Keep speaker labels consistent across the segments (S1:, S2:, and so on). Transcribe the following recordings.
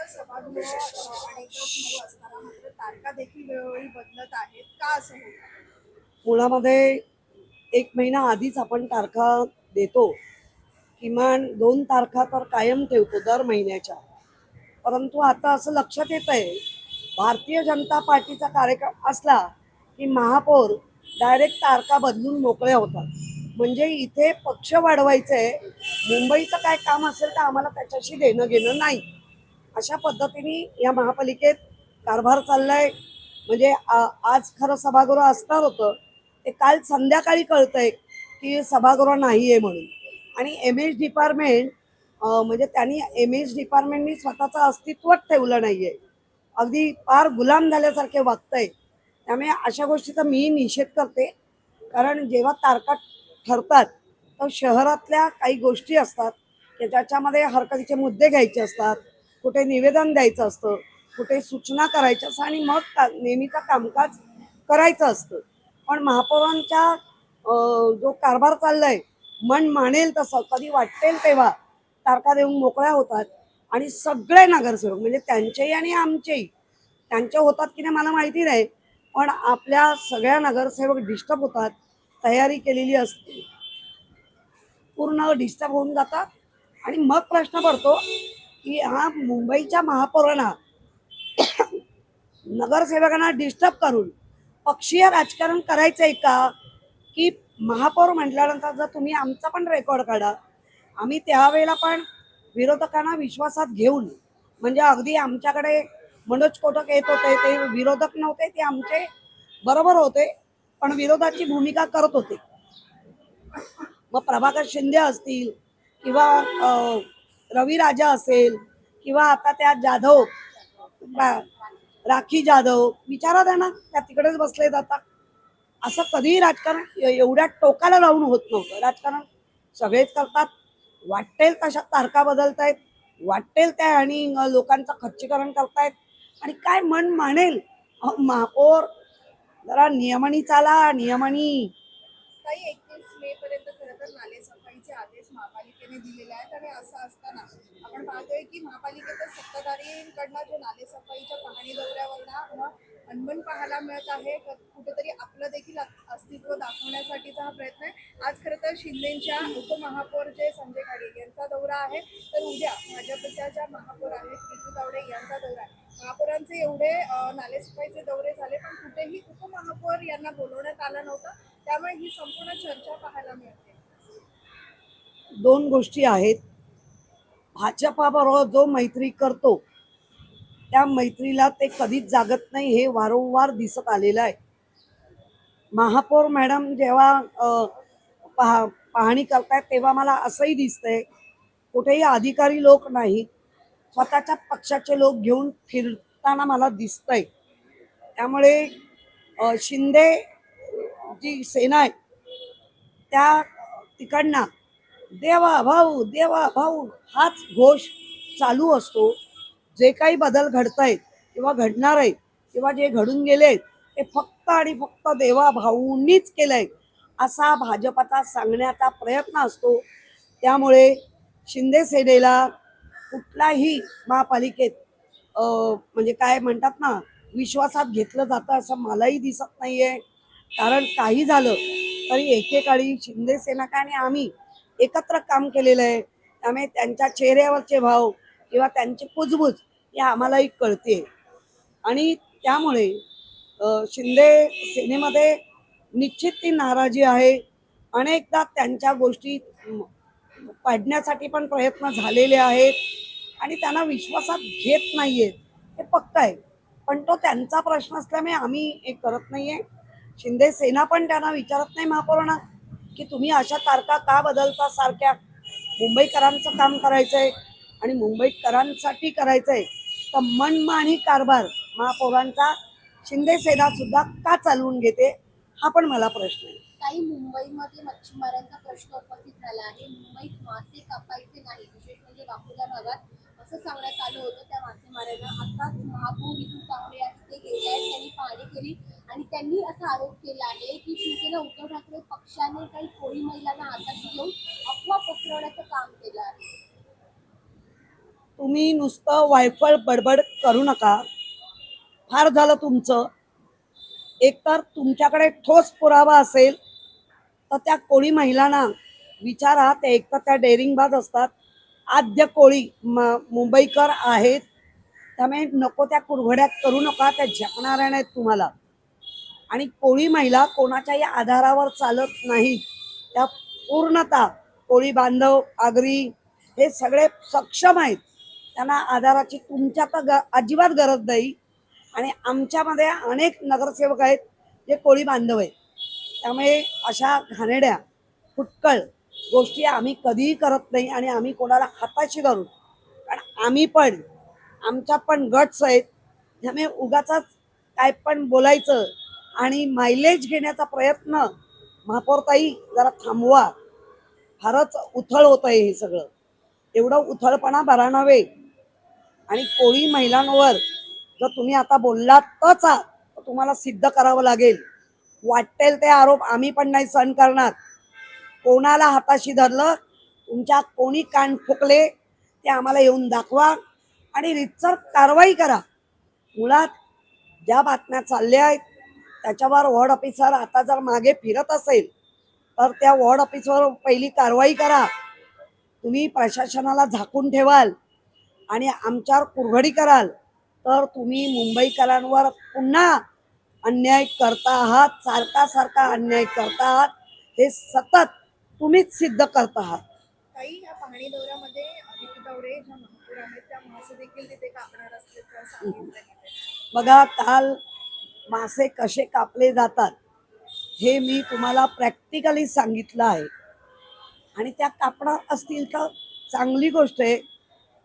S1: सभागृह अनेक सुरू असताना मात्र तारखा देखील वेळोवेळी बदलत आहेत का असं होतं?
S2: मुळामध्ये 1 महिना आधीच आपण तारखा देतो. किमान 2 तारखा तर कायम ठेवतो दर महिन्याच्या. परंतु आता असं लक्षात येत आहे, भारतीय जनता पार्टीचा कार्यक्रम असला की महापौर डायरेक्ट तारखा बदलून मोकळे होतात. म्हणजे इथे पक्ष वाढवायचंय, मुंबईचं काय काम असेल तर आम्हाला त्याच्याशी देणं घेणं नाही. अशा पद्धतीने या महापालिकेत कारभार चाललाय. म्हणजे आज खरं सभागृह असणार होतं, ते काल संध्याकाळी कळतंय की सभागृह नाही आहे म्हणून. आणि एम एच डिपार्टमेंट म्हणजे त्यांनी एम एच डिपार्टमेंटनी स्वतःचं अस्तित्वच ठेवलं नाहीये. अगदी फार गुलाम झाल्यासारखे वागतंय. त्यामुळे अशा गोष्टीचा मी निषेध करते. कारण जेव्हा तारखा ठरतात तर शहरातल्या काही गोष्टी असतात की त्याच्यामध्ये हरकतीचे मुद्दे घ्यायचे असतात, कुठे निवेदन द्यायचं असतं, कुठे सूचना करायच्या असतात आणि मग नेहमीचं कामकाज करायचं असतं. पण महापौरांच्या जो कारभार चाललाय, मन मानेल तसं कधी वाटेल तेव्हा तारखा देऊन मोकळ्या होतात. आणि सगळे नगरसेवक म्हणजे त्यांचेही आणि आमचेही, त्यांच्या होतात की नाही मला माहिती नाही, पण आपल्या सगळ्या नगरसेवक डिस्टर्ब होतात. तयारी केलेली असते, पूर्ण डिस्टर्ब होऊन जातात. आणि मग प्रश्न पडतो की हा मुंबईच्या महापौरांना नगरसेवकांना डिस्टर्ब करून पक्षीय राजकारण करायचंय का? की महापौर म्हटल्यानंतर जर तुम्ही आमचा पण रेकॉर्ड काढा, आम्ही त्यावेळेला पण विरोधकांना विश्वासात घेऊन, म्हणजे अगदी आमच्याकडे मनोज कोटक येत होते, ते विरोधक नव्हते, ते आमचे बरोबर होते पण विरोधाची भूमिका करत होते. मग प्रभाकर शिंदे असतील किंवा रवी राजा असेल किंवा आता त्या जाधव, राखी जाधव, विचारा त्यांना, त्या तिकडेच बसले जातात. असं कधीही राजकारण एवढ्या टोकाला जाऊन होत नव्हतं. राजकारण सगळेच करतात, वाटेल तशा तारखा बदलतायत, वाटेल त्या आणि लोकांचं खच्चीकरण करतायत आणि काय मन मानेल. महापौर जरा नियमाने चाला, नियमाने.
S1: काही 31 मे पर्यंत खरं तर नालेसफाईचे आदेश महापालिकेने दिलेले आहेत आणि असं असताना आपण पाहतोय की महापालिकेच्या सत्ताधारींकडनं जे नालेसफाईच्या पाहणी दौऱ्यावरनं अनबन पाहायला मिळत आहे. कुठेतरी आपलं देखील अस्तित्व दाखवण्यासाठीचा हा प्रयत्न आहे. आज खरं तर शिंदेच्या उपमहापौर जे संजय खाडे यांचा दौरा आहे, तर उद्या भाजपच्या ज्या महापौर आहेत प्रीती तावडे यांचा दौरा आहे. महापौरांचे एवढे नालेसफाईचे दौरे झाले पण कुठेही उपमहापौर यांना बोलवण्यात आलं नव्हतं. त्यामुळे ही संपूर्ण चर्चा पाहायला मिळते.
S2: 2 गोष्टी आहेत. भाजपाबरोबर जो मैत्री करतो त्या मैत्रीला ते कधीच जागत नाही, हे वारंवार दिसत आलेलं आहे. महापौर मॅडम जेव्हा पाहणी करतायत तेव्हा मला असंही दिसतंय कुठेही अधिकारी लोक नाहीत, स्वतःच्या पक्षाचे लोक घेऊन फिरताना मला दिसतंय. त्यामुळे शिंदे जी सेना आहे त्या तिकडनं देवा भाऊ देवा भाऊ हाच घोष चालू असतो. जे काही बदल घडतायत किंवा घडणार आहेत किंवा जे घडून गेलेत ते फक्त आणि फक्त देवा भाऊंनीच केलंय असा भाजपाचा सांगण्याचा प्रयत्न असतो. त्यामुळे शिंदे सेनेला कुठलाही महापालिकेत म्हणजे काय म्हणतात ना, विश्वासात घेतलं जातं असं मलाही दिसत नाहीये. कारण काही झालं तरी एकेकाळी शिंदे सेना काय आणि आम्ही एकत्र काम केलेलं आहे. त्यामुळे त्यांच्या चेहऱ्यावरचे भाव किंवा त्यांची कुजबूज ही आम्हालाही कळते. आणि त्यामुळे शिंदे सेनेमध्ये निश्चित ती नाराजी आहे. अनेकदा त्यांच्या गोष्टी पाडण्यासाठी पण प्रयत्न झालेले आहेत आणि त्यांना विश्वासात घेत नाहीयेत, हे पक्क आहे. पण तो त्यांचा प्रश्न असल्यामुळे आम्ही हे करत नाहीये. शिंदे सेना पण त्यांना विचारत नाही महापौरांना की तुम्ही अशा तारखा का बदलता सारख्या. मुंबईकरांचं काम करायचंय आणि मुंबईकरांसाठी करायचंय तर मनमानी कारभार महापौरांचा शिंदे सेना सुद्धा का चालवून घेते, हा पण मला प्रश्न आहे.
S1: काही मुंबईमध्ये मच्छीमारांचा प्रश्न उपस्थित झाला आहे. मुंबईत मासे कापायचे नाही, विशेष म्हणजे वाकुल्या भागात असं सांगण्यात आलं होतं त्या मासेमारांना. आताच महापौर विजू तावडे आहेत, ते गेले आहेत, त्यांनी पाहणी केली आणि त्यांनी असा आरोप केला आहे की शिवसेना उद्धव ठाकरे पक्षाने काही कोळी महिलांना हाताशी घेऊन अफवा पसरवण्याचं काम केलं आहे.
S2: तुम्ही नुसतं वायफळ बडबड करू नका. फार झालं तुमचं. एकतर तुमच्याकडे ठोस पुरावा असेल तर त्या कोळी महिलांना विचारा. ते एकतर त्या डेअरिंगबाज असतात, आद्य कोळी मुंबईकर आहेत. त्यामुळे नको त्या कुरघड्यात करू नका, त्या झेपणाऱ्या नाहीत तुम्हाला. आणि कोळी महिला कोणाच्याही आधारावर चालत नाहीत. त्या पूर्णतः कोळी बांधव, आगरी हे सगळे सक्षम आहेत. त्यांना आधाराची तुमच्या तर अजिबात गरज नाही. आणि आमच्यामध्ये अनेक नगरसेवक आहेत जे कोळी बांधव आहेत. त्यामुळे अशा घाणेड्या फुटकळ गोष्टी आम्ही कधीही करत नाही. आणि आम्ही कोणाला हाताशी धरून, कारण आम्ही पण, आमच्या पण गट्स आहेत. त्यामुळे उगाच काय पण बोलायचं आणि मायलेज घेण्याचा प्रयत्न महापौरताई जरा थांबवा. फारच उथळ होत आहे हे सगळं. एवढं उथळपणा बरा नव्हे. आणि कोळी महिलांवर जर तुम्ही आता बोललातच तर तुम्हाला सिद्ध करावं लागेल. वाटेल ते आरोप आम्ही पण नाही सहन करणार. कोणाला हाताशी धरलं, तुमच्या कोणी कान फुकले ते आम्हाला येऊन दाखवा आणि रीतसर कारवाई करा. मुळात ज्या बातम्या चालल्या आहेत त्याच्यावर वॉर्ड ऑफिसर आता जर मागे फिरत असेल तर त्या वॉर्ड ऑफिसवर पहिली कारवाई करा. तुम्ही प्रशासनाला झाकून ठेवाल आणि आमच्यावर कुरघडी कराल तर तुम्ही मुंबईकरांवर पुन्हा अन्याय करता आहात. सारखा सारखा अन्याय करता आहात. हे सतत तुम्हीच सिद्ध करता आहात.
S1: काही या पाहणी दौऱ्यामध्ये आदित्य तावडे ज्या महापौर आहेत त्या मासे देखील तिथे कापणार असल्याचं सांगितलं गेलं.
S2: बघा, काल मासे कसे कापले जातात हे मी तुम्हाला प्रॅक्टिकली सांगितलं आहे. आणि त्या कापणार असतील तर चांगली गोष्ट आहे,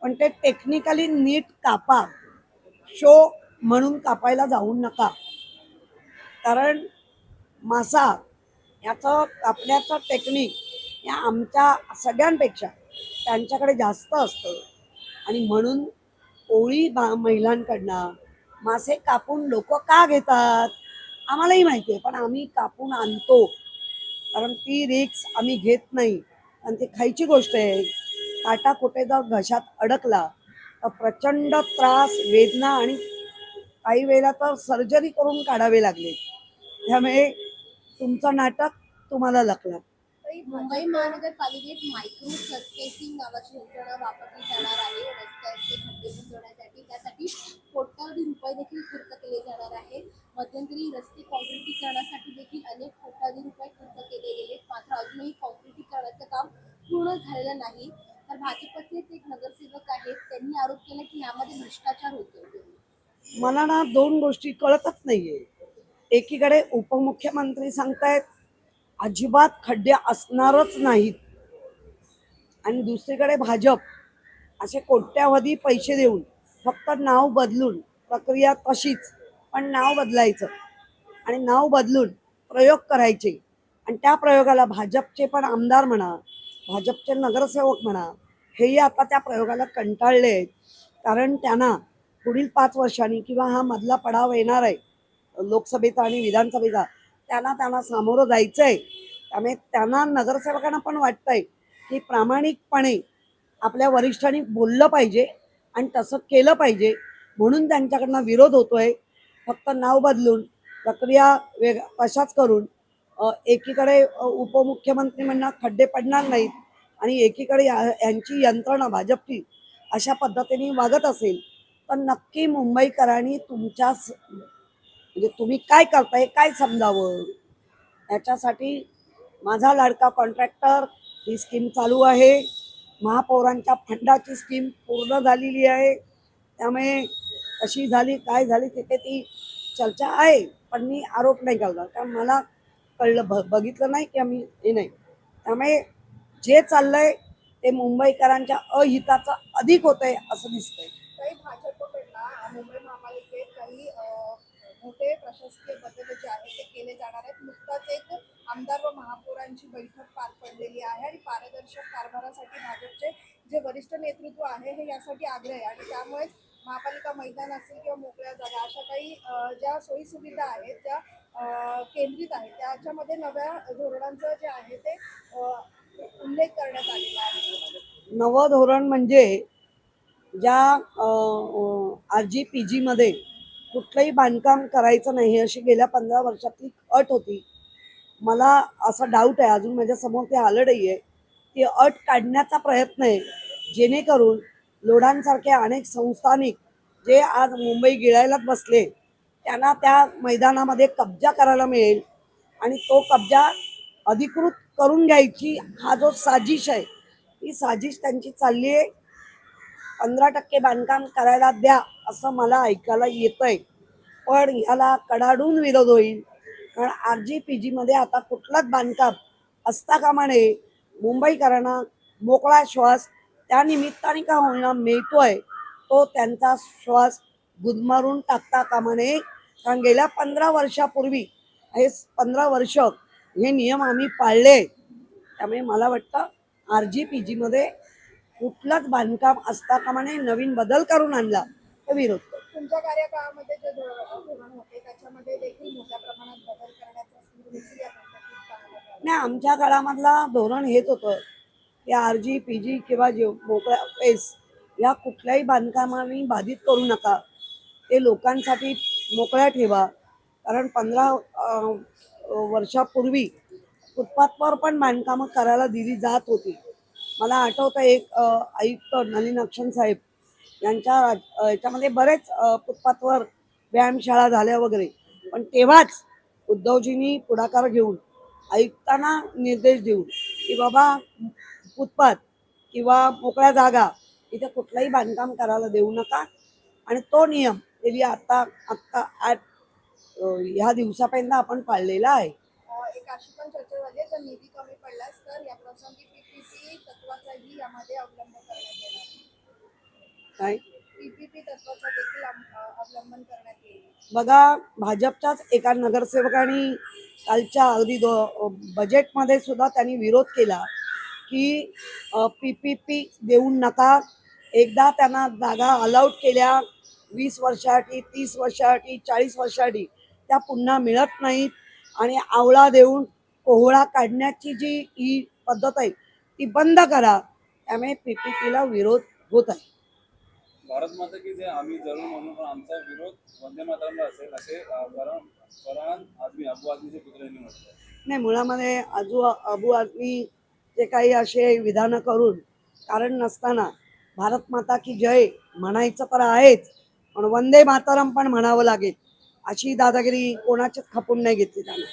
S2: पण ते टेक्निकली नीट कापा. शो म्हणून कापायला जाऊ नका. कारण मासा याचं कापण्याचं टेक्निक या आमच्या सगळ्यांपेक्षा त्यांच्याकडे जास्त असतं. आणि म्हणून कोळी महिलांकडनं मासे कापून लोक का घेतात आम्हालाही माहिती आहे, पण आम्ही कापून आणतो. कारण ती रिक्स आम्ही घेत नाही. आणि ती खायची गोष्ट आहे. काटा कुठे जर घशात अडकला तर प्रचंड त्रास, वेदना आणि काही वेळेला तर सर्जरी करून काढावे लागले. त्यामुळे तुमचं नाटक तुम्हाला लकलं.
S3: मुंबई महानगरपालिकेत मायक्रो सर्फेसिंग नावाची यंत्रणा वापरली जाणार आहे. रस्त्याचे खड्डे बुजवण्यासाठी त्यासाठी कोट्यवधी रुपये देखील खर्च केले जाणार आहे. मध्यंतरी रस्ते काँक्रिटीकरणासाठी देखील अनेक कोट्यवधी रुपये खर्च केले गेले, मात्र अजूनही काँक्रिटीकरणाचं काम पूर्ण झालेलं नाही. तर भाजपचेच एक नगरसेवक आहेत, त्यांनी आरोप केला की यामध्ये भ्रष्टाचार होतोय.
S2: मला ना दोन गोष्टी कळतच नाहीये. एकीकडे उपमुख्यमंत्री सांगतायत अजिबात खड्डे असणारच नाहीत, आणि दुसरीकडे भाजप असे कोट्यावधी पैसे देऊन फक्त नाव बदलून, प्रक्रिया तशीच पण नाव बदलायचं आणि नाव बदलून प्रयोग करायचे. आणि त्या प्रयोगाला भाजपचे पण आमदार म्हणा, भाजपचे नगरसेवक म्हणा, हेही आता त्या प्रयोगाला कंटाळले आहेत. कारण त्यांना पुढील 5 वर्षांनी किंवा हा मधला पडाव येणार आहे लोकसभेचा आणि विधानसभेचा, त्यांना सामोरं जायचं आहे. त्यामुळे त्यांना, नगरसेवकांना पण वाटतंय की प्रामाणिकपणे आपल्या वरिष्ठांनी बोललं पाहिजे आणि तसं केलं पाहिजे. म्हणून त्यांच्याकडनं विरोध होतोय. फक्त नाव बदलून, प्रक्रिया तशाच करून एकीकडे उपमुख्यमंत्री म्हणणार खड्डे पडणार नाहीत आणि एकीकडे यांची यंत्रणा भाजपची अशा पद्धतीने वागत असेल तर नक्की मुंबईकरांनी म्हणजे तुम्ही काय करताय काय समजावं. याच्यासाठी माझा लाडका कॉन्ट्रॅक्टर ही स्कीम चालू आहे. महापौरांच्या फंडाची स्कीम पूर्ण झालेली आहे. त्यामुळे कशी झाली काय झाली तिथे ती चर्चा आहे, पण मी आरोप नाही करणार. कारण मला कळलं, बघितलं नाही की आम्ही हे नाही. त्यामुळे जे चाललंय ते मुंबईकरांच्या अहिताचं अधिक होतंय असं दिसतंय.
S1: काही भाजपकडनं मुंबई महापालिकेत काही मोठे प्रशासकीय बदल जे आहेत ते केले जाणार आहेत. नुकताच एक आमदार व महापौरांची बैठक पार पडलेली आहे आणि पारदर्शक कारभारासाठी भाजपचे जे वरिष्ठ नेतृत्व आहे हे यासाठी आग्रह आहे. आणि त्यामुळेच महापालिका मैदान असेल किंवा मोकळ्या जागा अशा काही ज्या सोयीसुविधा आहेत त्या केंद्रित आहेत, त्याच्यामध्ये नव्या धोरणांचं जे आहे ते उल्लेख करण्यात आलेला आहे.
S2: नवं धोरण म्हणजे ज्या RG-PG मध्ये कुठलंही बांधकाम करायचं नाही अशी गेल्या 15 वर्षातली अट होती. मला असा डाऊट आहे, अजून माझ्यासमोर ते आलं नाही आहे. ती अट काढण्याचा प्रयत्न आहे, जेणेकरून लोढांसारखे अनेक संस्थानिक जे आज मुंबई गिळायलाच बसले त्यांना त्या मैदानामध्ये कब्जा करायला मिळेल आणि तो कब्जा अधिकृत करून घ्यायची हा जो साजिश आहे, ही साजिश त्यांची चालली आहे. 15% बांधकाम करायला द्या असं मला ऐकायला येतंय, पण ह्याला कडाडून विरोध होईल. कारण RG-PG मध्ये आता कुठलंच बांधकाम असता कामा नये. मुंबईकरांना मोकळा श्वास त्या निमित्ताने का होईना मिळतोय, तो त्यांचा श्वास गुदमारून टाकता कामा नये. कारण गेल्या 15 वर्षापूर्वी हे 15 वर्ष हे नियम आम्ही पाळले. त्यामुळे मला वाटतं RG-PG मध्ये कुठलंच बांधकाम असता कामा नये. नवीन बदल करून आणला तर विरोध करू.
S1: तुमच्या कार्यकाळामध्ये जे धोरण होते त्याच्यामध्ये देखील मोठ्या प्रमाणात बदल करण्याचा सूर देखील या बैठकीत पाहायला मिळाला.
S2: नाही, आमच्या काळामधला धोरण हेच होतं की RG-PG किंवा जे मोकळ्या पेस या कुठल्याही बांधकामाने बाधित करू नका. ते लोकांसाठी मोकळ्या ठेवा. कारण 15 वर्षापूर्वी फुटपाथवर पण बांधकामं करायला दिली जात होती. मला आठवतं एक आयुक्त नलिन अक्षण साहेब यांच्या याच्यामध्ये बरेच फुटपाथवर व्यायामशाळा झाल्या वगैरे. पण तेव्हाच उद्धवजींनी पुढाकार घेऊन आयुक्तांना निर्देश देऊन की बाबा फुटपाथ किंवा मोकळ्या जागा इथे कुठलंही बांधकाम करायला देऊ नका. आणि तो नियम गेली आत्ता ह्या दिवसापर्यंत आपण पाळलेला आहे.
S1: एक अशी पण चर्चा झाली आहे, जर निधी कमी पडल्यास तर या प्रसंगी PPP तत्वाचाही यामध्ये अवलंब करण्यात येणार.
S2: काय
S1: PPP तत्वाचा देखील अवलंबन करण्यात येईल.
S2: बघा, भाजपच्याच एका नगरसेवकांनी कालच्या अगदी बजेटमध्ये सुद्धा त्यांनी विरोध केला की PPP देऊ नका. एकदा त्यांना जागा अलाउट केल्या 20 वर्षासाठी, 30 वर्षासाठी, 40 वर्षासाठी, त्या पुन्हा मिळत नाहीत. आणि आवळा देऊन कोहळा काढण्याची जी ही पद्धत आहे ती बंद करा. त्यामुळे PPP ला विरोध होत आहे.
S4: भारत माता की जे आम्ही जरूर म्हणून पण आमचा विरोध वंदे मातरमला असेल असे फरहान आझमी अबू आझमीचे पुत्र यांनी म्हटलं.
S2: नाही, मुळामध्ये अबू आझमी जे काही असे विधानं करून कारण नसताना भारत माता की जय म्हणायचं तर आहेच, पण वंदे मातरम पण म्हणावं लागेल अशी दादागिरी कोणाच्याच खपून नाही घेतली त्यांना.